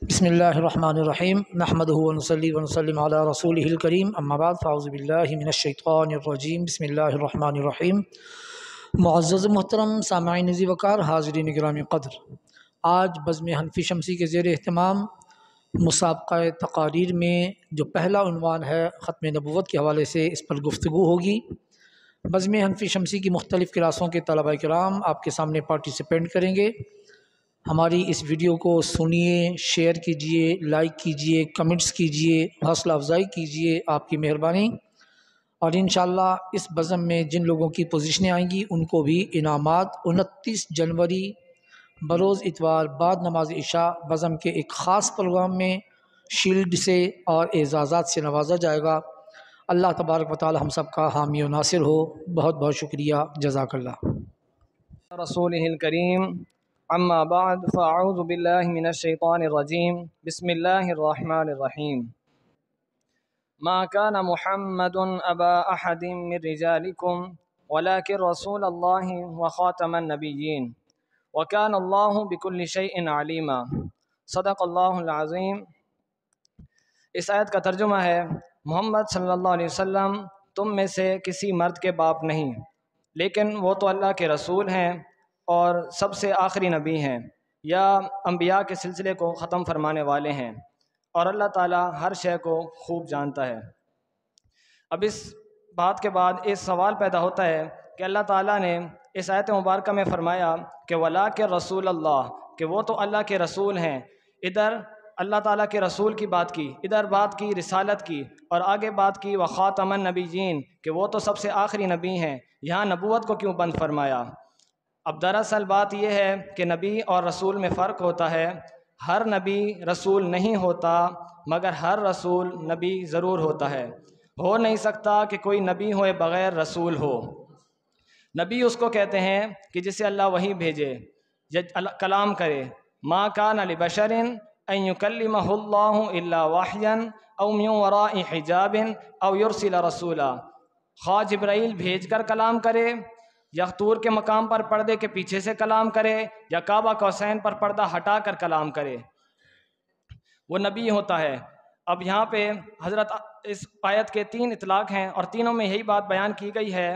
بسم اللہ الرحمن الرحیم نحمدہ ونصلی ونسلم علی رسولہ الکریم اما بعد فاعوذ باللہ من الشیطان الرجیم بسم اللہ الرحمن الرحیم۔ معزز محترم سامعین ذی وقار، حاضرین گرامی قدر، آج بزم حنفی شمسی کے زیر اہتمام مسابقہ تقاریر میں جو پہلا عنوان ہے ختم نبوت کے حوالے سے، اس پر گفتگو ہوگی۔ بزم حنفی شمسی کی مختلف کلاسوں کے طلبہ کرام آپ کے سامنے پارٹیسپینٹ کریں گے۔ ہماری اس ویڈیو کو سنیے، شیئر کیجئے، لائک کیجئے، کمنٹس کیجئے، حوصلہ افزائی کیجئے، آپ کی مہربانی۔ اور انشاءاللہ اس بزم میں جن لوگوں کی پوزیشنیں آئیں گی ان کو بھی انعامات 29 جنوری بروز اتوار بعد نماز عشاء بزم کے ایک خاص پروگرام میں شیلڈ سے اور اعزازات سے نوازا جائے گا۔ اللہ تبارک و تعالی ہم سب کا حامی و ناصر ہو۔ بہت بہت شکریہ، جزاک اللہ۔ رسولہ الکریم، اما بعد فاعوذ باللہ من الشیطان الرجیم، بسم اللہ الرحمن الرحیم۔ ما كان محمد ابا احد من رجالکم ولكن رسول اللہ وخاتم النبیین وكان اللہ بكل شیء علیما۔ صدق اللہ العظیم۔ اس آیت کا ترجمہ ہے، محمد صلی اللہ علیہ وسلم تم میں سے کسی مرد کے باپ نہیں، لیکن وہ تو اللہ کے رسول ہیں اور سب سے آخری نبی ہیں، یا انبیاء کے سلسلے کو ختم فرمانے والے ہیں، اور اللہ تعالیٰ ہر شے کو خوب جانتا ہے۔ اب اس بات کے بعد ایک سوال پیدا ہوتا ہے کہ اللہ تعالیٰ نے اس آیت مبارکہ میں فرمایا کہ وَلَٰكِن رسول اللہ، کہ وہ تو اللہ کے رسول ہیں۔ ادھر اللہ تعالیٰ کے رسول کی بات کی، ادھر بات کی رسالت کی، اور آگے بات کی وَخَاتَمَ النَّبِيِّينَ، کہ وہ تو سب سے آخری نبی ہیں۔ یہاں نبوت کو کیوں بند فرمایا؟ اب دراصل بات یہ ہے کہ نبی اور رسول میں فرق ہوتا ہے۔ ہر نبی رسول نہیں ہوتا، مگر ہر رسول نبی ضرور ہوتا ہے۔ ہو نہیں سکتا کہ کوئی نبی ہوئے بغیر رسول ہو۔ نبی اس کو کہتے ہیں کہ جسے اللہ وحی بھیجے یا کلام کرے۔ ما کان لبشر ان یکلمہ اللہ الا وحیا او من وراء حجاب او یرسل رسولا، خواہ جبرائیل بھیج کر کلام کرے، یا طور کے مقام پر پردے کے پیچھے سے کلام کرے، یا کعبہ قوسین پر پردہ ہٹا کر کلام کرے، وہ نبی ہوتا ہے۔ اب یہاں پہ حضرت اس آیت کے 3 اطلاق ہیں، اور تینوں میں یہی بات بیان کی گئی ہے۔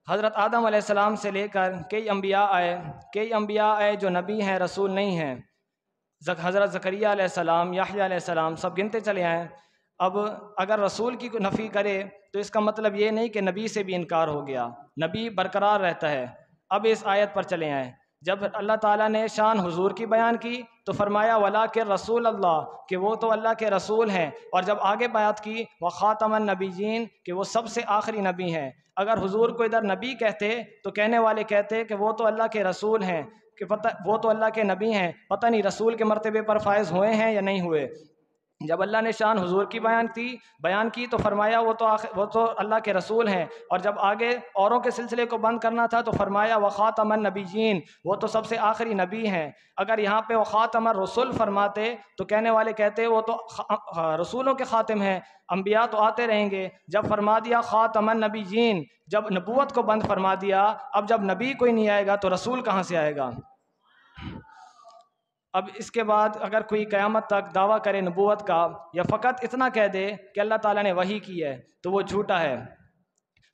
حضرت آدم علیہ السلام سے لے کر کئی انبیاء آئے جو نبی ہیں، رسول نہیں ہیں۔ حضرت زکریا علیہ السلام، یحییٰ علیہ السلام، سب گنتے چلے آئیں۔ اب اگر رسول کی نفی کرے تو اس کا مطلب یہ نہیں کہ نبی سے بھی انکار ہو گیا، نبی برقرار رہتا ہے۔ اب اس آیت پر چلے آئیں۔ جب اللہ تعالیٰ نے شان حضور کی بیان کی تو فرمایا وَلَٰكِن رسول اللہ، کہ وہ تو اللہ کے رسول ہیں، اور جب آگے بات کی وَخَاتَمَ النَّبِيِّينَ، کہ وہ سب سے آخری نبی ہیں۔ اگر حضور کو ادھر نبی کہتے تو کہنے والے کہتے کہ وہ تو اللہ کے رسول ہیں، کہ وہ تو اللہ کے نبی ہیں، پتہ نہیں رسول کے مرتبے پر فائز ہوئے ہیں یا نہیں ہوئے۔ جب اللہ نے شان حضور کی بیان کی تو فرمایا وہ تو اللہ کے رسول ہیں، اور جب آگے اوروں کے سلسلے کو بند کرنا تھا تو فرمایا وخاتم النبیین، وہ تو سب سے آخری نبی ہیں۔ اگر یہاں پہ وخاتم الرسل فرماتے تو کہنے والے کہتے وہ تو رسولوں کے خاتم ہیں، انبیاء تو آتے رہیں گے۔ جب فرما دیا خاتم النبیین، جب نبوت کو بند فرما دیا، اب جب نبی کوئی نہیں آئے گا تو رسول کہاں سے آئے گا؟ اب اس کے بعد اگر کوئی قیامت تک دعویٰ کرے نبوت کا، یا فقط اتنا کہہ دے کہ اللہ تعالیٰ نے وحی کی ہے، تو وہ جھوٹا ہے۔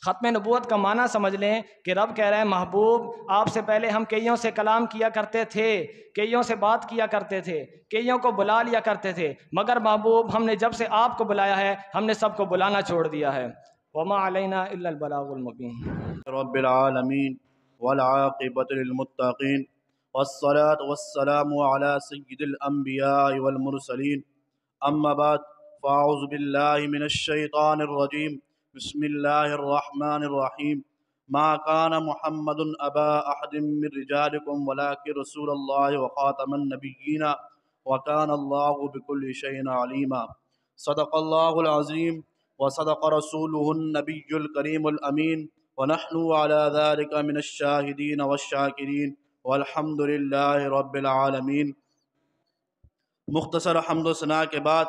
ختم نبوت کا معنی سمجھ لیں کہ رب کہہ رہے ہیں محبوب آپ سے پہلے ہم کئیوں سے کلام کیا کرتے تھے، کئیوں سے بات کیا کرتے تھے، کئیوں کو بلا لیا کرتے تھے، مگر محبوب ہم نے جب سے آپ کو بلایا ہے ہم نے سب کو بلانا چھوڑ دیا ہے۔ وما علینا الا البلاغ المبین۔ رب العالمین والعاقبۃ للمتقین والصلاة والسلام على سید الانبیاء والمرسلین، اما بعد فاعوذ باللہ من الشیطان الرجیم، بسم اللہ الرحمن الرحیم۔ ما کان محمد ابا احد من رجالکم ولکن رسول اللہ وخاتم النبیین وکان اللہ بکل شیء علیما۔ صدق اللہ العظیم وصدق رسولہ النبی الکریم الامین، ونحن على ذلك من الشاہدین والشاکرین والحمد للہ رب العالمین۔ مختصر حمد و ثناء کے بعد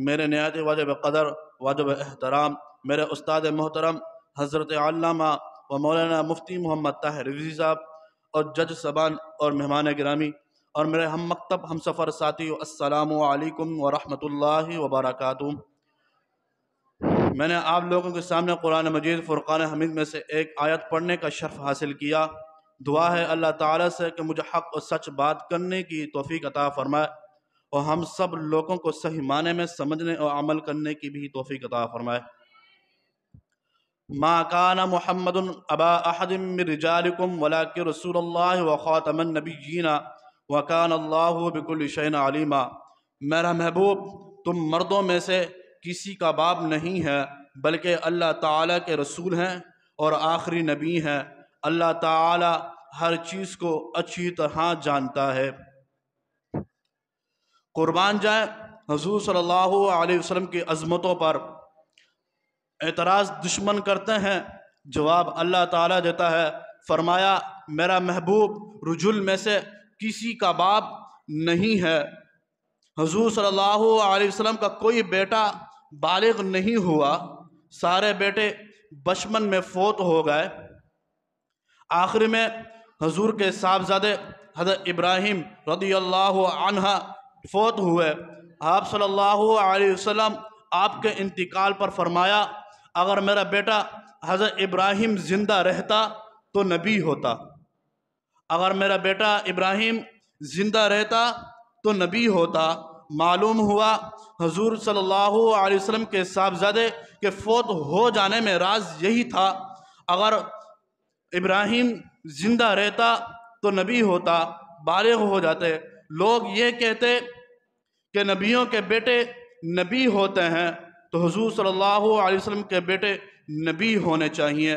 میرے نہایت واجب قدر واجب احترام میرے استاد محترم حضرت علامہ و مولانا مفتی محمد طاہر رضوی صاحب اور جج صاحبان اور مہمان گرامی اور میرے ہم مکتب ہم سفر ساتھیو، السلام علیکم ورحمۃ اللہ وبرکاتہ۔ میں نے آپ لوگوں کے سامنے قرآن مجید فرقان حمید میں سے ایک آیت پڑھنے کا شرف حاصل کیا۔ دعا ہے اللہ تعالیٰ سے کہ مجھے حق اور سچ بات کرنے کی توفیق عطا فرمائے، اور ہم سب لوگوں کو صحیح معنی میں سمجھنے اور عمل کرنے کی بھی توفیق عطا فرمائے۔ ما کان محمد ابا احد من رجالکم ولکن رسول اللہ وخاتم النبیین وکان اللہ بکل شیء علیما۔ میرا محبوب تم مردوں میں سے کسی کا باپ نہیں ہے، بلکہ اللہ تعالیٰ کے رسول ہیں اور آخری نبی ہیں۔ اللہ تعالیٰ ہر چیز کو اچھی طرح جانتا ہے۔ قربان جائیں حضور صلی اللہ علیہ وسلم کی عظمتوں پر اعتراض دشمن کرتے ہیں، جواب اللہ تعالیٰ دیتا ہے۔ فرمایا میرا محبوب رجل میں سے کسی کا باپ نہیں ہے۔ حضور صلی اللہ علیہ وسلم کا کوئی بیٹا بالغ نہیں ہوا، سارے بیٹے بچپن میں فوت ہو گئے۔ آخر میں حضور کے صاحبزادے حضرت ابراہیم رضی اللہ عنہ فوت ہوئے۔ آپ صلی اللہ علیہ وسلم آپ کے انتقال پر فرمایا اگر میرا بیٹا حضرت ابراہیم زندہ رہتا تو نبی ہوتا، اگر میرا بیٹا ابراہیم زندہ رہتا تو نبی ہوتا۔ معلوم ہوا حضور صلی اللہ علیہ وسلم کے صاحبزادے کے فوت ہو جانے میں راز یہی تھا، اگر ابراہیم زندہ رہتا تو نبی ہوتا، بالغ ہو جاتے۔ لوگ یہ کہتے کہ نبیوں کے بیٹے نبی ہوتے ہیں، تو حضور صلی اللہ علیہ وسلم کے بیٹے نبی ہونے چاہیے۔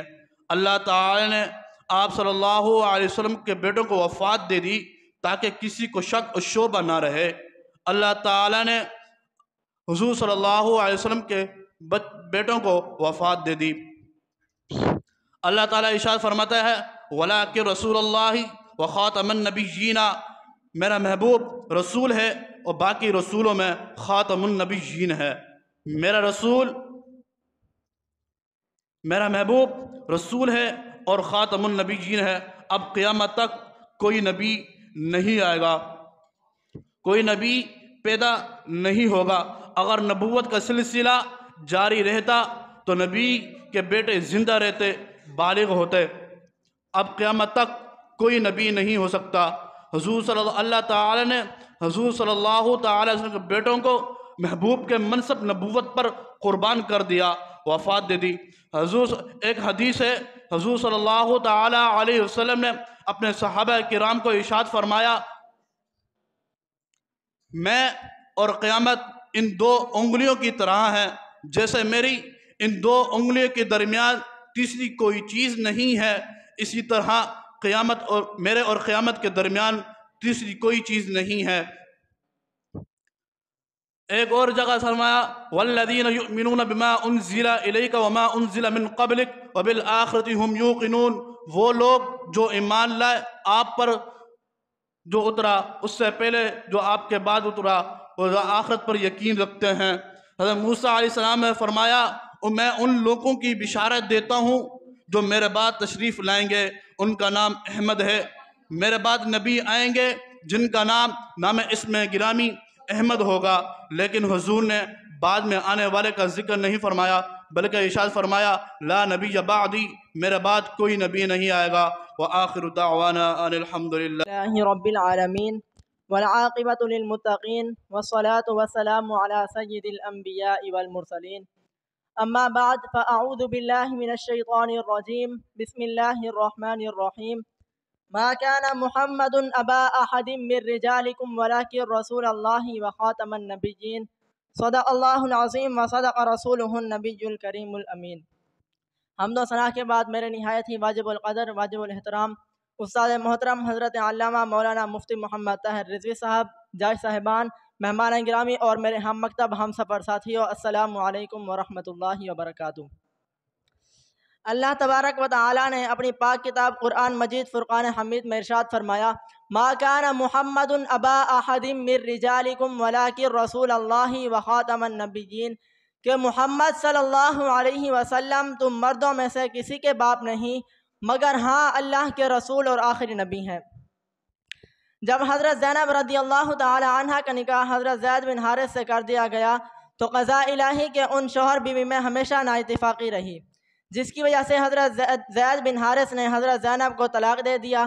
اللہ تعالی نے آپ صلی اللہ علیہ وسلم کے بیٹوں کو وفات دے دی تاکہ کسی کو شک اور شبہ نہ رہے۔ اللہ تعالی نے حضور صلی اللہ علیہ وسلم کے بیٹوں کو وفات دے دی۔ اللہ تعالیٰ ارشاد فرماتا ہے وَلَٰكِن رسول اللہ وخاتم النبیین، میرا محبوب رسول ہے اور باقی رسولوں میں خاتم النبیین ہے۔ میرا محبوب رسول ہے اور خاتم النبیین ہے۔ اب قیامت تک کوئی نبی نہیں آئے گا، کوئی نبی پیدا نہیں ہوگا۔ اگر نبوت کا سلسلہ جاری رہتا تو نبی کے بیٹے زندہ رہتے، بالغ ہوتے۔ اب قیامت تک کوئی نبی نہیں ہو سکتا۔ اللہ تعالی نے حضور صلی اللہ تعالی وسلم کے بیٹوں کو محبوب کے منصب نبوت پر قربان کر دیا، وفات دے دی۔ ایک حدیث ہے حضور صلی اللہ تعالی علیہ وسلم نے اپنے صحابہ کرام کو ارشاد فرمایا میں اور قیامت ان دو انگلیوں کی طرح ہیں، جیسے میری ان دو انگلیوں کے درمیان تیسری کوئی چیز نہیں ہے، اسی طرح قیامت اور میرے اور قیامت کے درمیان تیسری کوئی چیز نہیں ہے۔ ایک اور جگہ فرمایا والذین یؤمنون بما انزل الیک وما انزل من قبلک وبالآخرۃ هم یوقنون، وہ لوگ جو ایمان لائے آپ پر جو اترا، اس سے پہلے جو آپ کے بعد اترا، اور آخرت پر یقین رکھتے ہیں۔ حضرت موسیٰ علیہ السلام نے فرمایا میں ان لوگوں کی بشارت دیتا ہوں جو میرے بعد تشریف لائیں گے، ان کا نام احمد ہے۔ میرے بعد نبی آئیں گے جن کا نام اسم گرامی احمد ہوگا، لیکن حضور نے بعد میں آنے والے کا ذکر نہیں فرمایا، بلکہ ارشاد فرمایا لا نبی بعدی، میرے بعد کوئی نبی نہیں آئے گا۔ وآخر دعوانا ان الحمد للہ رب العالمین والعاقبۃ للمتقین والصلاة والسلام علی سید الانبیاء والمرسلین، اما بعد فاعوذ باللہ من الشیطان الرجیم، بسم اللہ الرحمن الرحیم۔ ما كان محمد ابا احد من رجالکم ولکن رسول اللہ وخاتم النبیین، صدق اللہ العظیم وصدق رسولہ النبی الکریم الامین۔ حمد و ثنا کے بعد میرے نہایت ہی واجب القدر، واجب الاحترام استاد محترم حضرت علامہ مولانا مفتی محمد طاہر رضوی صاحب، جاج صاحبان، مہمان گرامی اور میرے ہم مکتب ہم سفر ساتھیوں، السلام علیکم ورحمۃ اللہ وبرکاتہ۔ اللہ تبارک و تعالی نے اپنی پاک کتاب قرآن مجید فرقان حمید میں ارشاد فرمایا ما کان محمد ابا احد من رجالکم ولکن رسول اللہ وخاتم النبیین، کہ محمد صلی اللہ علیہ وسلم تم مردوں میں سے کسی کے باپ نہیں، مگر ہاں اللہ کے رسول اور آخری نبی ہیں۔ جب حضرت زینب رضی اللہ تعالی عنہ کا نکاح حضرت زید بن حارث سے کر دیا گیا تو قضاء الہی کے ان شوہر بیوی میں ہمیشہ نااتفاقی رہی، جس کی وجہ سے حضرت زید بن حارث نے حضرت زینب کو طلاق دے دیا۔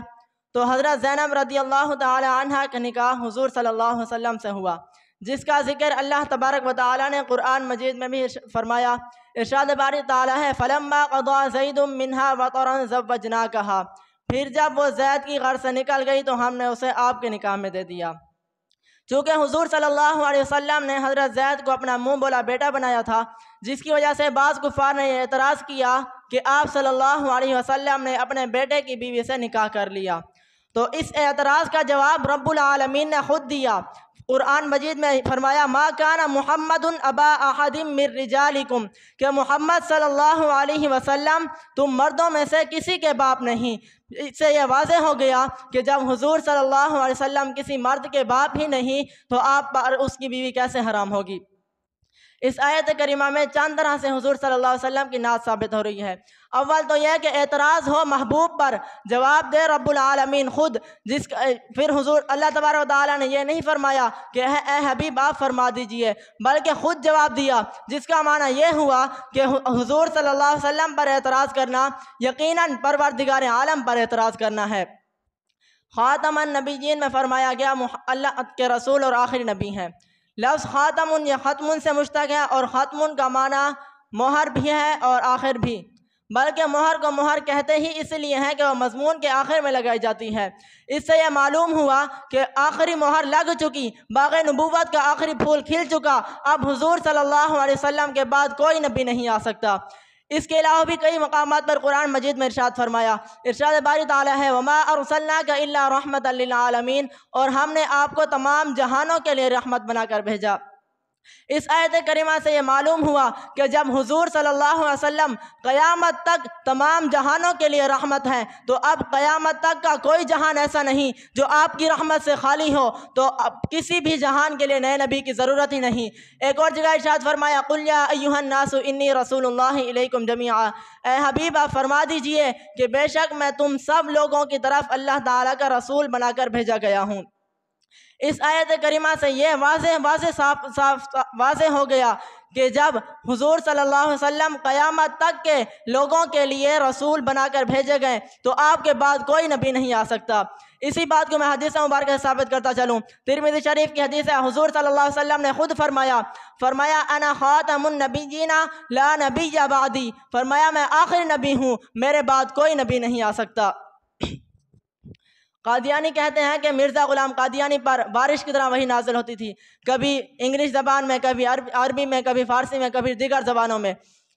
تو حضرت زینب رضی اللہ تعالی عنہ کا نکاح حضور صلی اللہ علیہ وسلم سے ہوا، جس کا ذکر اللہ تبارک و تعالی نے قرآن مجید میں بھی فرمایا۔ ارشاد باری تعالی ہے فَلَمَّا قَضَىٰ زَيْدٌ مِّنْهَا وَطَرًا زَوَّجْنَاكَهَا، پھر جب وہ زید کی غرض سے نکل گئی تو ہم نے اسے آپ کے نکاح میں دے دیا۔ چونکہ حضور صلی اللہ علیہ وسلم نے حضرت زید کو اپنا منہ بولا بیٹا بنایا تھا، جس کی وجہ سے بعض کفار نے یہ اعتراض کیا کہ آپ صلی اللہ علیہ وسلم نے اپنے بیٹے کی بیوی سے نکاح کر لیا۔ تو اس اعتراض کا جواب رب العالمین نے خود دیا۔ قرآن مجید میں فرمایا ما کان محمد ابا احد من رجالکم، کہ محمد صلی اللہ علیہ وسلم تم مردوں میں سے کسی کے باپ نہیں۔ اس سے یہ واضح ہو گیا کہ جب حضور صلی اللہ علیہ وسلم کسی مرد کے باپ ہی نہیں تو آپ پر اس کی بیوی کیسے حرام ہوگی۔ اس آیت کریمہ میں چند طرح سے حضور صلی اللہ علیہ وسلم کی نعت ثابت ہو رہی ہے۔ اول تو یہ کہ اعتراض ہو محبوب پر، جواب دے رب العالمین خود، پھر حضور اللہ تبارک و تعالیٰ نے یہ نہیں فرمایا کہ اے حبیب آپ فرما دیجئے، بلکہ خود جواب دیا، جس کا معنی یہ ہوا کہ حضور صلی اللہ علیہ وسلم پر اعتراض کرنا یقیناً پروردگار عالم پر اعتراض کرنا ہے۔ خاتم النبیین میں فرمایا گیا اللہ کے رسول اور آخری نبی ہیں۔ لفظ خاتم یہ ختم سے مشتق ہے، اور ختم کا معنی مہر بھی ہے اور آخر بھی، بلکہ مہر کو مہر کہتے ہی اس لیے ہیں کہ وہ مضمون کے آخر میں لگائی جاتی ہے۔ اس سے یہ معلوم ہوا کہ آخری مہر لگ چکی، باغ نبوت کا آخری پھول کھل چکا، اب حضور صلی اللہ علیہ وسلم کے بعد کوئی نبی نہیں آ سکتا۔ اس کے علاوہ بھی کئی مقامات پر قرآن مجید میں ارشاد فرمایا، ارشاد باری تعالیٰ ہے وَمَا أَرْسَلْنَاكَ إِلَّا رَحْمَةً لِّلْعَالَمِينَ، اور ہم نے آپ کو تمام جہانوں کے لیے رحمت بنا کر بھیجا۔ اس آیت کریمہ سے یہ معلوم ہوا کہ جب حضور صلی اللہ علیہ وسلم قیامت تک تمام جہانوں کے لیے رحمت ہیں، تو اب قیامت تک کا کوئی جہان ایسا نہیں جو آپ کی رحمت سے خالی ہو، تو اب کسی بھی جہان کے لیے نئے نبی کی ضرورت ہی نہیں۔ ایک اور جگہ ارشاد فرمایا قُلْ يَا أَيُّهَا النَّاسُ إِنِّي رَسُولُ اللَّهِ إِلَيْكُمْ جَمِيعًا، اے حبیب آپ فرما دیجئے کہ بے شک میں تم سب لوگوں کی طرف اللہ تعالیٰ کا رسول بنا کر بھیجا گیا ہوں۔ اس آیت کریمہ سے یہ واضح ہو گیا کہ جب حضور صلی اللہ علیہ وسلم قیامت تک کے لوگوں کے لیے رسول بنا کر بھیجے گئے تو آپ کے بعد کوئی نبی نہیں آ سکتا۔ اسی بات کو میں حدیث مبارکہ سے ثابت کرتا چلوں۔ ترمذی شریف کی حدیث ہے، حضور صلی اللہ علیہ وسلم نے خود فرمایا انا خاتم النبیین لا نبی بعدی، فرمایا میں آخری نبی ہوں، میرے بعد کوئی نبی نہیں آ سکتا۔ قادیانی کہتے ہیں کہ مرزا غلام قادیانی پر بارش کی طرح وحی نازل ہوتی تھی، کبھی انگلش زبان میں، کبھی عربی میں، کبھی فارسی میں، کبھی دیگر زبانوں میں۔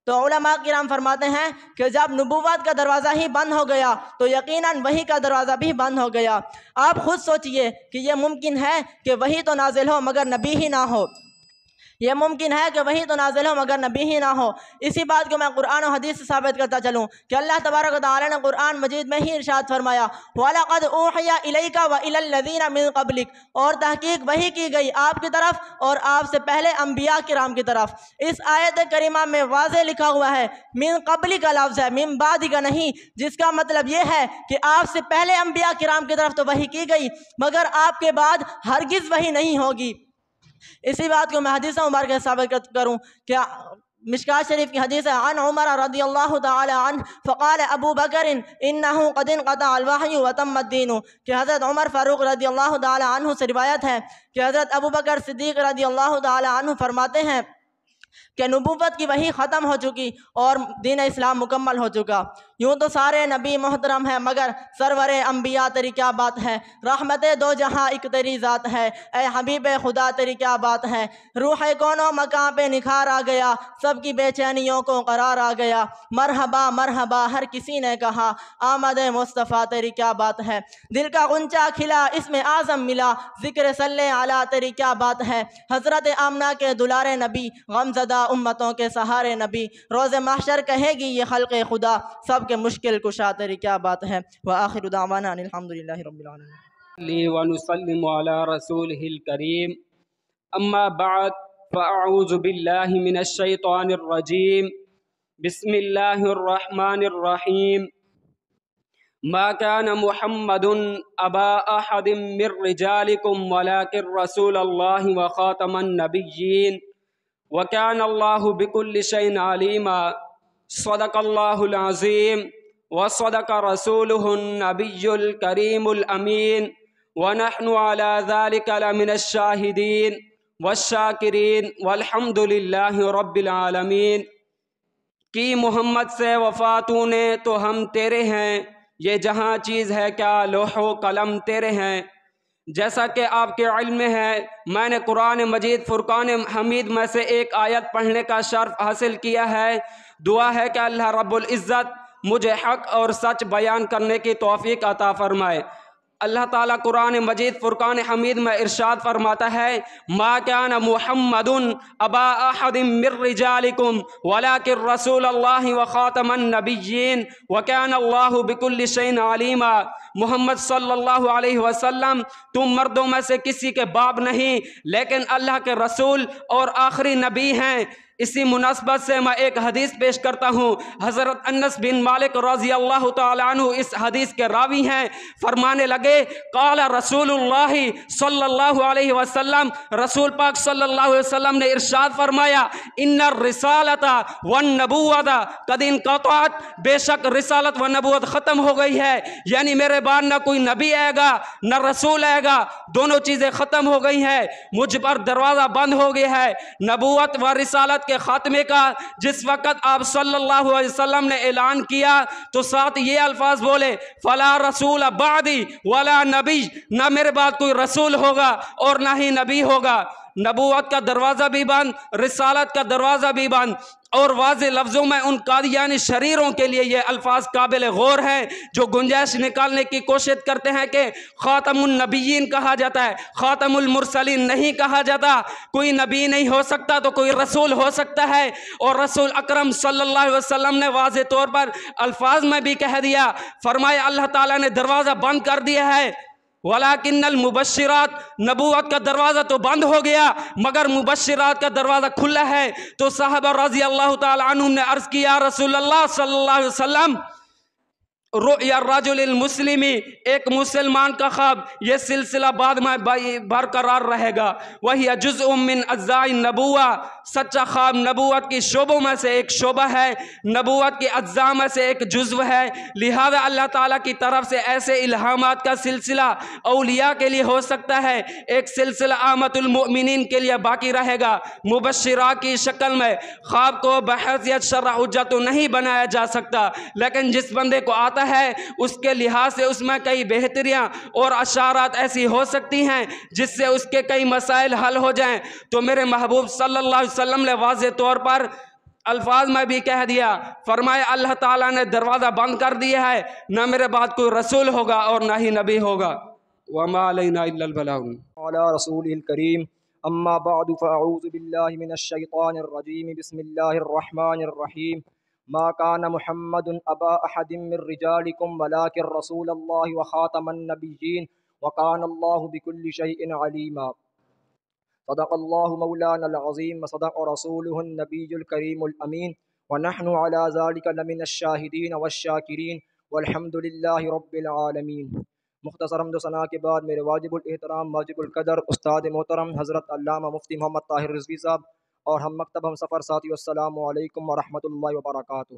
تو علماء کرام فرماتے ہیں کہ جب نبوت کا دروازہ ہی بند ہو گیا تو یقیناً وحی کا دروازہ بھی بند ہو گیا۔ آپ خود سوچئے کہ یہ ممکن ہے کہ وحی تو نازل ہو مگر نبی ہی نہ ہو، یہ ممکن ہے کہ وحی تو نازل ہو مگر نبی ہی نہ ہو۔ اسی بات کو میں قرآن و حدیث سے ثابت کرتا چلوں کہ اللہ تبارک و تعالی نے قرآن مجید میں ہی ارشاد فرمایا وَلَقَدْ أُوحِيَ إِلَيْكَ وَإِلَى الَّذِينَ مِن قَبْلِكَ، اور تحقیق وحی کی گئی آپ کی طرف اور آپ سے پہلے انبیاء کرام کی طرف۔ اس آیت کریمہ میں واضح لکھا ہوا ہے من قبلی کا لفظ ہے، من بعد کا نہیں، جس کا مطلب یہ ہے کہ آپ سے پہلے انبیاء کرام کی طرف تو وحی کی گئی مگر آپ کے بعد ہرگز وحی نہیں ہوگی۔ اسی بات کو میں حدیث مبارکہ ثابت کروں کہ مشکات شریف کی حدیث ہے عن عمر رضی اللہ تعالی عنہ فقال ابو بکر انہو قد انقطع الوحی وتم الدین، کہ حضرت عمر فاروق رضی اللہ تعالی عنہ سے روایت ہے کہ حضرت ابو بکر صدیق رضی اللہ تعالی عنہ فرماتے ہیں کہ نبوت کی وحی ختم ہو چکی اور دین اسلام مکمل ہو چکا۔ یوں تو سارے نبی محترم ہیں مگر سرور انبیاء تیری کیا بات ہے، رحمت دو جہاں ایک تیری ذات ہے، اے حبیب خدا تیری کیا بات ہے، روح کونوں مکان پہ نکھار آ گیا، سب کی بے چینیوں کو قرار آ گیا، مرحبا مرحبا ہر کسی نے کہا، آمد مصطفیٰ تیری کیا بات ہے، دل کا غنچہ کھلا اس میں اعظم ملا، ذکر صلی علی تیری کیا بات ہے، حضرت آمنہ کے دلارے نبی، غمزدہ امتوں کے سہارے نبی، روز محشر کہے گی یہ خلق خدا، سب کے مشکل کشا تیری کیا بات ہے۔ وآخر دعوانا الحمدللہ رب العالمین ونسلم على رسوله الكريم اما بعد فاعوذ باللہ من الشیطان الرجیم بسم اللہ الرحمن الرحیم ما كان محمد أبا أحد من رجالكم ولكن رسول الله وخاتم النبيين وكان الله بكل شيء عليما صدق الله العظيم وصدق رسوله النبي الكريم الأمين ونحن على ذلك لمن الشاهدين والشاکرین والحمد للہ رب العالمین۔ کی محمد سے وفاتوں نے تو ہم تیرے ہیں، یہ جہاں چیز ہے کیا لوح و قلم تیرے ہیں۔ جیسا کہ آپ کے علم میں ہے، میں نے قرآن مجید فرقان حمید میں سے ایک آیت پڑھنے کا شرف حاصل کیا ہے۔ دعا ہے کہ اللہ رب العزت مجھے حق اور سچ بیان کرنے کی توفیق عطا فرمائے۔ اللہ تعالیٰ قرآن مجید فرقان حمید میں ارشاد فرماتا ہے، ما کان محمد ابا احد من رجالکم ولکن رسول اللہ وخاتم النبیین وکان اللہ بکل شیء علیما۔ محمد صلی اللہ علیہ وسلم تم مردوں میں سے کسی کے باپ نہیں، لیکن اللہ کے رسول اور آخری نبی ہیں۔ اسی مناسبت سے میں ایک حدیث پیش کرتا ہوں۔ حضرت انس بن مالک رضی اللہ تعالیٰ عنہ اس حدیث کے راوی ہیں۔ فرمانے لگے، قال رسول اللہ صلی اللہ علیہ وسلم، رسول پاک صلی اللہ علیہ وسلم نے ارشاد فرمایا، ان الرسالۃ والنبوۃ قد انقطعت، بے شک رسالت و نبوت ختم ہو گئی ہے، یعنی میرے بعد نہ کوئی نبی آئے گا نہ رسول آئے گا، دونوں چیزیں ختم ہو گئی ہیں، مجھ پر دروازہ بند ہو گیا ہے۔ نبوت و رسالت کے خاتمے کا جس وقت آپ صلی اللہ علیہ وسلم نے اعلان کیا تو ساتھ یہ الفاظ بولے، فلا رسول بعدی ولا نبی، نہ میرے بعد کوئی رسول ہوگا اور نہ ہی نبی ہوگا۔ نبوت کا دروازہ بھی بند، رسالت کا دروازہ بھی بند، اور واضح لفظوں میں ان قادیانی شریروں کے لیے یہ الفاظ قابل غور ہیں جو گنجائش نکالنے کی کوشش کرتے ہیں کہ خاتم النبیین کہا جاتا ہے، خاتم المرسلین نہیں کہا جاتا۔ کوئی نبی نہیں ہو سکتا تو کوئی رسول ہو سکتا ہے، اور رسول اکرم صلی اللہ علیہ وسلم نے واضح طور پر الفاظ میں بھی کہہ دیا، فرمایا اللہ تعالیٰ نے دروازہ بند کر دیا ہے، ولیکن المبشرات، نبوت کا دروازہ تو بند ہو گیا مگر مبشرات کا دروازہ کھلا ہے۔ تو صحابہ رضی اللہ تعالی عنہم نے عرض کیا، رسول اللہ صلی اللہ علیہ وسلم، رؤیا الرجل المسلمی، ایک مسلمان کا خواب، یہ سلسلہ بعد میں برقرار رہے گا، وہی جزء من اجزاء النبوہ، سچا خواب نبوت کی شعبوں میں سے ایک شعبہ ہے، نبوت کی اجزاء میں سے ایک جزو ہے۔ لہذا اللہ تعالیٰ کی طرف سے ایسے الہامات کا سلسلہ اولیاء کے لیے ہو سکتا ہے، ایک سلسلہ عامت المؤمنین کے لیے باقی رہے گا مبشرہ کی شکل میں۔ خواب کو بحیثیت شرع حجت تو نہیں بنایا جا سکتا، لیکن جس بندے کو آتا ہے اس کے لحاظ سے اس میں کئی بہتریاں اور اشارات ایسی ہو سکتی ہیں جس سے اس کے کئی مسائل حل ہو جائیں۔ تو میرے محبوب صلی اللہ علیہ وسلم نے واضح طور پر الفاظ میں بھی کہہ دیا، فرمایا اللہ تعالیٰ نے دروازہ بند کر دیا ہے، نہ میرے بعد کوئی رسول ہوگا اور نہ ہی نبی ہوگا۔ وما علینا الا البلاغ۔ علی رسول الکریم، اما بعد فاعوذ باللہ من الشیطان الرجیم، بسم اللہ الرحمن الرحیم۔ ما كان محمد ابا احد من رجالكم ولكن رسول الله وخاتم النبيين وكان الله بكل شيء عليما۔ صدق الله مولانا العظيم وصدق رسوله النبي الكريم الأمين ونحن على ذلك لمن الشاهدين والشاكرين والحمد لله رب العالمين۔ مختصر حمد و ثنا کے بعد میرے واجب الاحترام واجب القدر استاد محترم حضرت علامہ مفتی محمد طاہر رضوی صاحب اور ہم مکتب ہم سفر ساتھیو، السلام علیکم ورحمۃ اللہ وبرکاتہ۔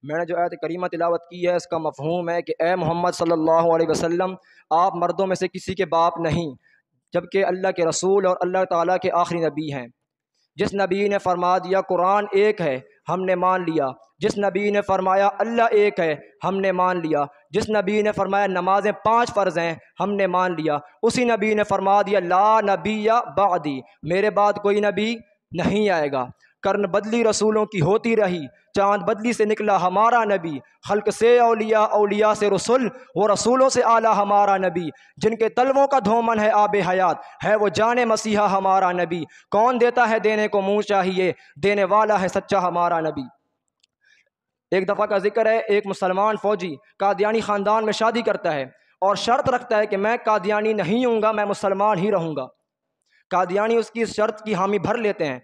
میں نے جو آیت کریمہ تلاوت کی ہے اس کا مفہوم ہے کہ اے محمد صلی اللہ علیہ وسلم، آپ مردوں میں سے کسی کے باپ نہیں، جبکہ اللہ کے رسول اور اللہ تعالیٰ کے آخری نبی ہیں۔ جس نبی نے فرما دیا قرآن ایک ہے، ہم نے مان لیا۔ جس نبی نے فرمایا اللہ ایک ہے، ہم نے مان لیا۔ جس نبی نے فرمایا نمازیں 5 فرض ہیں، ہم نے مان لیا۔ اسی نبی نے فرما دیا لا نبی بعدی، میرے بعد کوئی نبی نہیں آئے گا۔ کرن بدلی رسولوں کی ہوتی رہی، چاند بدلی سے نکلا ہمارا نبی، خلق سے اولیاء، اولیاء سے رسول، وہ رسولوں سے اعلیٰ ہمارا نبی، جن کے تلووں کا دھومن ہے آب حیات، ہے وہ جان مسیحا ہمارا نبی۔ کون دیتا ہے دینے کو منہ چاہیے، دینے والا ہے سچا ہمارا نبی۔ ایک دفعہ کا ذکر ہے، ایک مسلمان فوجی قادیانی خاندان میں شادی کرتا ہے اور شرط رکھتا ہے کہ میں قادیانی نہیں ہوں گا، میں مسلمان ہی رہوں گا۔ قادیانی اس کی شرط کی حامی بھر لیتے ہیں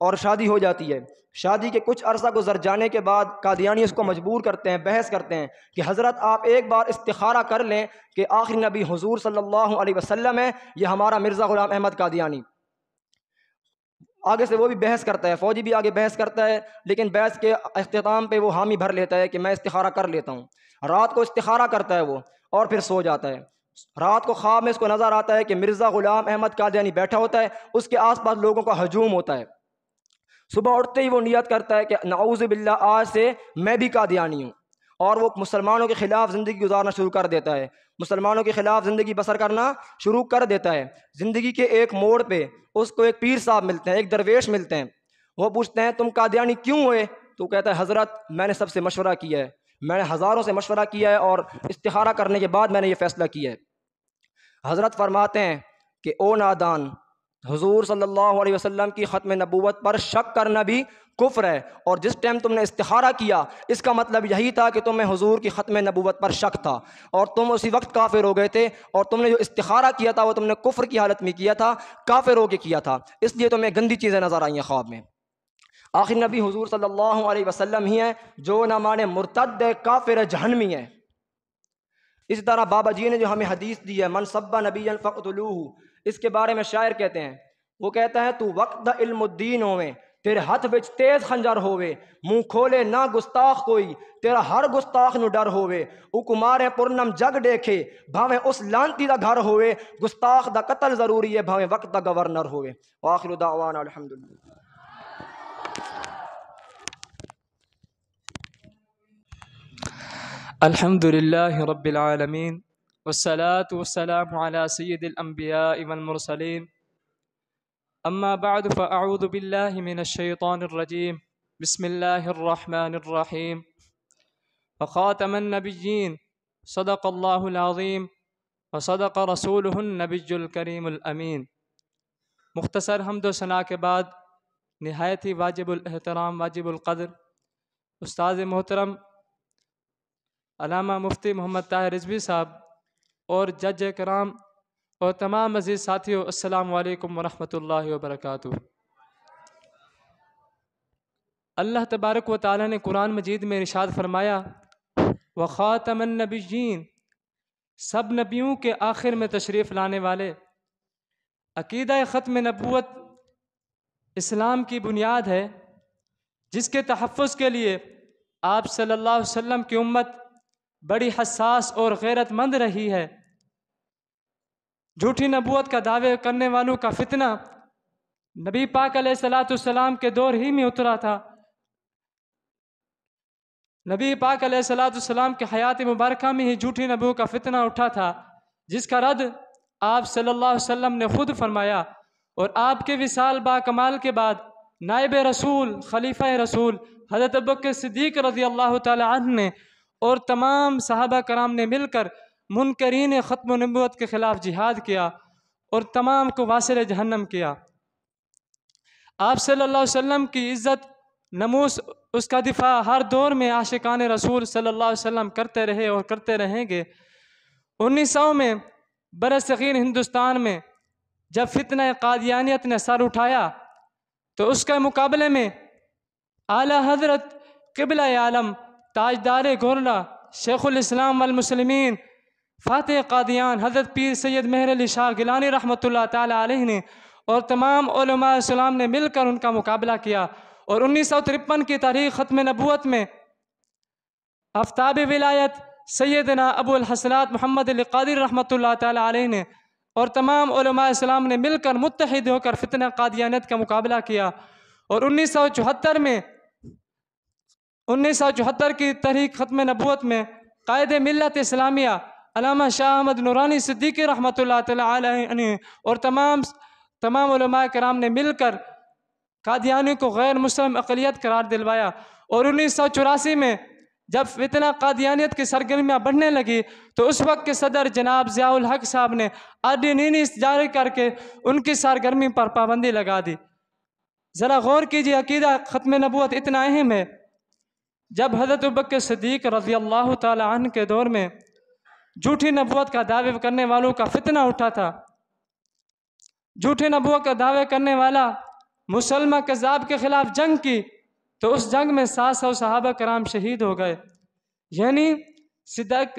اور شادی ہو جاتی ہے۔ شادی کے کچھ عرصہ گزر جانے کے بعد قادیانی اس کو مجبور کرتے ہیں، بحث کرتے ہیں کہ حضرت آپ ایک بار استخارہ کر لیں کہ آخری نبی حضور صلی اللہ علیہ وسلم ہے یا ہمارا مرزا غلام احمد قادیانی۔ آگے سے وہ بھی بحث کرتا ہے، فوجی بھی آگے بحث کرتا ہے، لیکن بحث کے اختتام پہ وہ حامی بھر لیتا ہے کہ میں استخارہ کر لیتا ہوں۔ رات کو استخارہ کرتا ہے وہ اور پھر سو جاتا ہے۔ رات کو خواب میں اس کو نظر آتا ہے کہ مرزا غلام احمد قادیانی بیٹھا ہوتا ہے، اس کے آس پاس لوگوں کا ہجوم ہوتا ہے۔ صبح اٹھتے ہی وہ نیت کرتا ہے کہ نعوذ باللہ آج سے میں بھی قادیانی ہوں، اور وہ مسلمانوں کے خلاف زندگی گزارنا شروع کر دیتا ہے، مسلمانوں کے خلاف زندگی بسر کرنا شروع کر دیتا ہے۔ زندگی کے ایک موڑ پہ اس کو ایک پیر صاحب ملتے ہیں، ایک درویش ملتے ہیں۔ وہ پوچھتے ہیں تم قادیانی کیوں ہوئے؟ تو کہتا ہے حضرت میں نے سب سے مشورہ کیا ہے، میں نے ہزاروں سے مشورہ کیا ہے اور استخارہ کرنے کے بعد میں نے یہ فیصلہ کیا ہے۔ حضرت فرماتے ہیں کہ او نادان، حضور صلی اللہ علیہ وسلم کی ختم نبوت پر شک کرنا بھی کفر ہے، اور جس ٹائم تم نے استخارہ کیا اس کا مطلب یہی تھا کہ تمہیں حضور کی ختم نبوت پر شک تھا، اور تم اسی وقت کافر ہو گئے تھے، اور تم نے جو استخارہ کیا تھا وہ تم نے کفر کی حالت میں کیا تھا، کافر ہو کے کیا تھا، اس لیے تمہیں گندی چیزیں نظر آئیں خواب میں۔ آخر نبی حضور صلی اللہ علیہ وسلم ہی ہیں جو نہ مانے مرتد ہے، کافر ہے، جہنمی ہے۔ اسی طرح بابا جی نے جو ہمیں حدیث دی ہے من سب نبیا فقتلوہ، اس کے بارے میں شاعر کہتے ہیں، وہ کہتا ہے تو وقت علم الدین ہوئے، تیرے ہاتھ وچ تیز خنجر ہوئے، منہ کھولے نہ گستاخ کوئی، تیرا ہر گستاخ نو ڈر ہوئے، حکمارے پرنم جگ دیکھے بھاویں اس لانتی دا گھر ہوئے، گستاخ دا قتل ضروری ہے بھاویں وقت دا گورنر ہوئے۔ وآخر دعوانا الحمدللہ۔ الحمد لله رب العالمين والصلاة والسلام على سيد الأنبياء والمرسلين، أما بعد فأعوذ بالله من الشيطان الرجيم، بسم الله الرحمن الرحيم، وخاتم النبيين، صدق الله العظيم وصدق رسوله النبي الكريم الأمين۔ مختصر حمد و ثناء کے بعد نہایت ہی واجب الاحترام، واجب القدر استاد محترم علامہ مفتی محمد طاہر رضوی صاحب اور جج کرام اور تمام عزیز ساتھیوں، السلام علیکم ورحمۃ اللہ وبرکاتہ۔ اللہ تبارک و تعالیٰ نے قرآن مجید میں ارشاد فرمایا وخاتم النبیین، سب نبیوں کے آخر میں تشریف لانے والے۔ عقیدہ ختم نبوت اسلام کی بنیاد ہے، جس کے تحفظ کے لیے آپ صلی اللہ علیہ وسلم کی امت بڑی حساس اور غیرت مند رہی ہے۔ جھوٹی نبوت کا دعوے کرنے والوں کا فتنہ نبی پاک علیہ السلام کے دور ہی میں اترا تھا۔ نبی پاک علیہ السلام کے حیات مبارکہ میں ہی جھوٹی نبوت کا فتنہ اٹھا تھا، جس کا رد آپ صلی اللہ علیہ وسلم نے خود فرمایا، اور آپ کے وصال با کمال کے بعد نائب رسول، خلیفہ رسول حضرت ابوبکر صدیق رضی اللہ تعالی عنہ نے اور تمام صحابہ کرام نے مل کر منکرین ختم نبوت کے خلاف جہاد کیا اور تمام کو واصل جہنم کیا۔ آپ صلی اللہ علیہ وسلم کی عزت، نموس، اس کا دفاع ہر دور میں عاشقان رسول صلی اللہ علیہ وسلم کرتے رہے اور کرتے رہیں گے۔ 1900 میں برصغیر ہندوستان میں جب فتنہ قادیانیت نے سر اٹھایا تو اس کے مقابلے میں اعلیٰ حضرت قبلہ عالم تاجدار گورلا شیخ الاسلام والمسلمین فاتح قادیان حضرت پیر سید مہر علی شاہ گیلانی رحمۃ اللہ تعالی علیہ نے اور تمام علماء اسلام نے مل کر ان کا مقابلہ کیا، اور 1953 کی تاریخ ختم نبوت میں آفتاب ولایت سیدنا ابو الحسنات محمد علی قادری رحمۃ اللہ تعالی علیہ نے اور تمام علماء اسلام نے مل کر متحد ہو کر فتنہ قادیانیت کا مقابلہ کیا، اور 1974 کی تاریخ ختم نبوت میں قائد ملت اسلامیہ علامہ شاہ احمد نورانی صدیقی رحمۃ اللہ تعالی علیہ اور تمام علماء کرام نے مل کر قادیانی کو غیر مسلم اقلیت قرار دلوایا، اور 1984 میں جب فتنہ قادیانیت کی سرگرمیاں بڑھنے لگی تو اس وقت کے صدر جناب ضیاء الحق صاحب نے آرڈیننس جاری کر کے ان کی سرگرمی پر پابندی لگا دی۔ ذرا غور کیجیے، عقیدہ ختم نبوت اتنا اہم ہے۔ جب حضرت ابوبکر صدیق رضی اللہ تعالی عنہ کے دور میں جھوٹی نبوت کا دعوے کرنے والوں کا فتنہ اٹھا تھا، جھوٹی نبوت کا دعوے کرنے والا مسلمہ کذاب کے خلاف جنگ کی تو اس جنگ میں 700 صحابہ کرام شہید ہو گئے۔ یعنی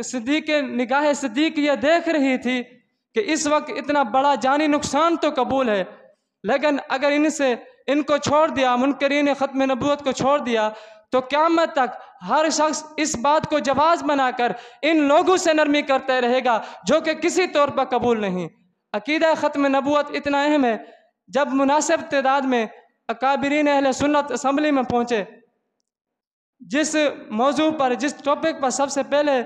صدیق نگاہ صدیق یہ دیکھ رہی تھی کہ اس وقت اتنا بڑا جانی نقصان تو قبول ہے، لیکن اگر ان کو چھوڑ دیا، منکرین ختم نبوت کو چھوڑ دیا، تو قیامت تک ہر شخص اس بات کو جواز بنا کر ان لوگوں سے نرمی کرتے رہے گا جو کہ کسی طور پر قبول نہیں۔ عقیدہ ختم نبوت اتنا اہم ہے، جب مناسب تعداد میں اکابرین اہل سنت اسمبلی میں پہنچے، جس موضوع پر، جس ٹاپک پر سب سے پہلے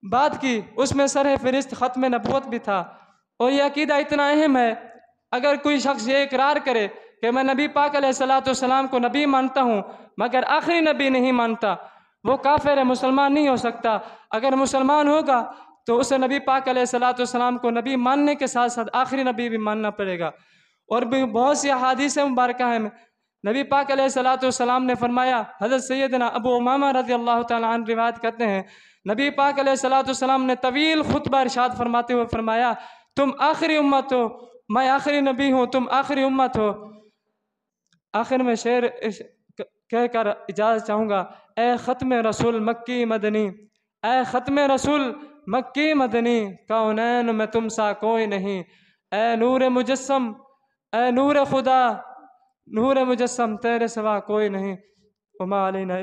بات کی، اس میں سر فہرست ختم نبوت بھی تھا۔ اور یہ عقیدہ اتنا اہم ہے، اگر کوئی شخص یہ اقرار کرے کہ میں نبی پاک علیہ السلام کو نبی مانتا ہوں مگر آخری نبی نہیں مانتا، وہ کافر ہے، مسلمان نہیں ہو سکتا۔ اگر مسلمان ہوگا تو اسے نبی پاک علیہ السلام کو نبی ماننے کے ساتھ ساتھ آخری نبی بھی ماننا پڑے گا۔ اور بھی بہت سی احادیث مبارکہ ہیں، نبی پاک علیہ السلام نے فرمایا، حضرت سیدنا ابو امامہ رضی اللہ تعالیٰ عنہ روایت کرتے ہیں، نبی پاک علیہ السلام نے طویل خطبہ ارشاد فرماتے ہوئے فرمایا، تم آخری امت ہو، میں آخری نبی ہوں، تم آخری امت ہو۔ آخر میں شعر کہہ کر اجازت چاہوں گا، اے ختم رسول مکی مدنی، اے ختم رسول مکی مدنی، کونین میں تم سا کوئی نہیں، اے نور مجسم، اے نور خدا، نور مجسم، تیرے سوا کوئی نہیں، وما علینا